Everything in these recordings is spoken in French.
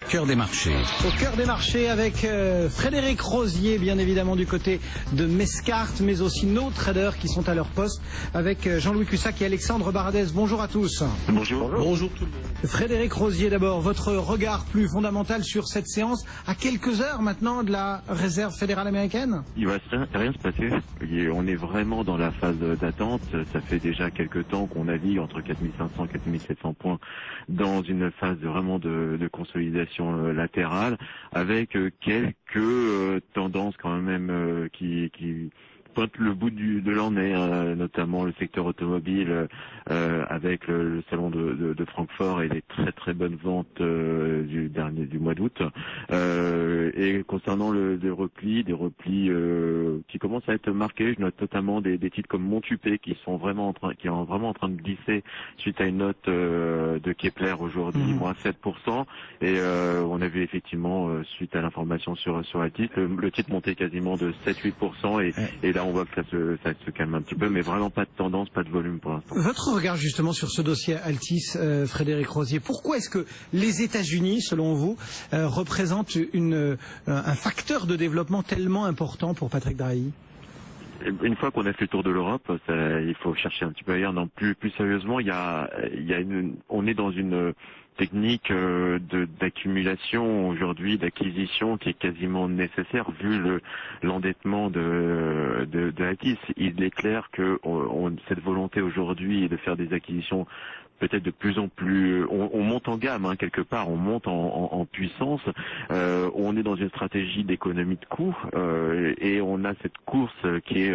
Cœur des marchés. Au cœur des marchés avec Frédéric Rosier, bien évidemment du côté de Mescart, mais aussi nos traders qui sont à leur poste avec Jean-Louis Cussac et Alexandre Baradez. Bonjour à tous. Bonjour. Bonjour tout le monde. Frédéric Rosier d'abord, votre regard plus fondamental sur cette séance à quelques heures maintenant de la Réserve fédérale américaine? Il va rien se passer. On est vraiment dans la phase d'attente. Ça fait déjà quelques temps qu'on navigue entre 4500 et 4700 points dans une phase vraiment de consolidation latérale avec quelques tendances quand même qui pointent le bout de leur nez, notamment le secteur automobile avec le salon de Francfort et les très bonnes ventes du mois d'août. Et concernant des replis qui commencent à être marqués, je note notamment des titres comme Montupé qui sont vraiment en train de glisser suite à une note de Kepler aujourd'hui, moins 7%. Et on a vu effectivement suite à l'information sur Altis, le titre monter quasiment de 7-8% et là on voit que ça se calme un petit peu, mais vraiment pas de tendance, pas de volume pour l'instant. Votre regard justement sur ce dossier Altis, Frédéric Rosier, pourquoi est-ce que les États-Unis, selon vous, représentent un facteur de développement tellement important pour Patrick Drahi? Une fois qu'on a fait le tour de l'Europe, il faut chercher un petit peu ailleurs. Non, plus sérieusement, on est dans une technique d'accumulation aujourd'hui, d'acquisition qui est quasiment nécessaire vu l'endettement de Altis. Il est clair que cette volonté aujourd'hui de faire des acquisitions peut-être de plus en plus, on monte en gamme quelque part, on monte en puissance, on est dans une stratégie d'économie de coût et on a cette course qui est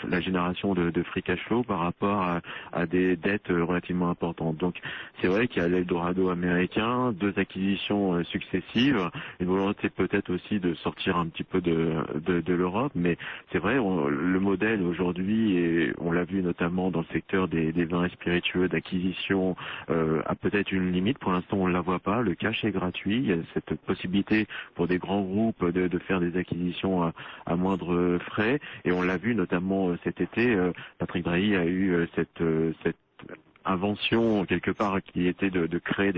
la génération de free cash flow par rapport à des dettes relativement importantes. Donc c'est vrai qu'il y a l'Eldorado américain, 2 acquisitions successives, une volonté peut-être aussi de sortir un petit peu de l'Europe, mais c'est vrai, le modèle aujourd'hui, et on l'a vu notamment dans le secteur des vins et spiritueux d'acquisition, a peut-être une limite. Pour l'instant, on ne la voit pas. Le cash est gratuit. Il y a cette possibilité pour des grands groupes de faire des acquisitions à moindre frais. Et on l'a vu notamment cet été. Patrick Drahi a eu cette invention quelque part qui était de créer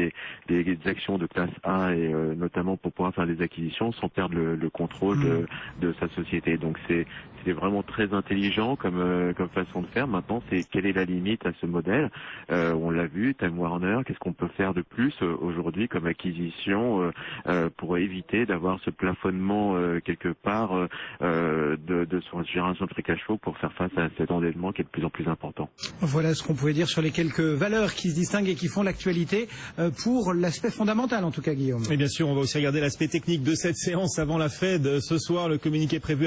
des actions de classe A et notamment pour pouvoir faire des acquisitions sans perdre le contrôle de sa société. Donc c'est vraiment très intelligent comme façon de faire. Maintenant, c'est quelle est la limite à ce modèle? On l'a vu, Time Warner, qu'est-ce qu'on peut faire de plus aujourd'hui comme acquisition pour éviter d'avoir ce plafonnement quelque part de son génération de free cash flow pour faire face à cet endettement qui est de plus en plus important. Voilà ce qu'on pouvait dire sur les quelques valeurs qui se distinguent et qui font l'actualité pour l'aspect fondamental en tout cas, Guillaume. Et bien sûr, on va aussi regarder l'aspect technique de cette séance avant la Fed. Ce soir, le communiqué prévu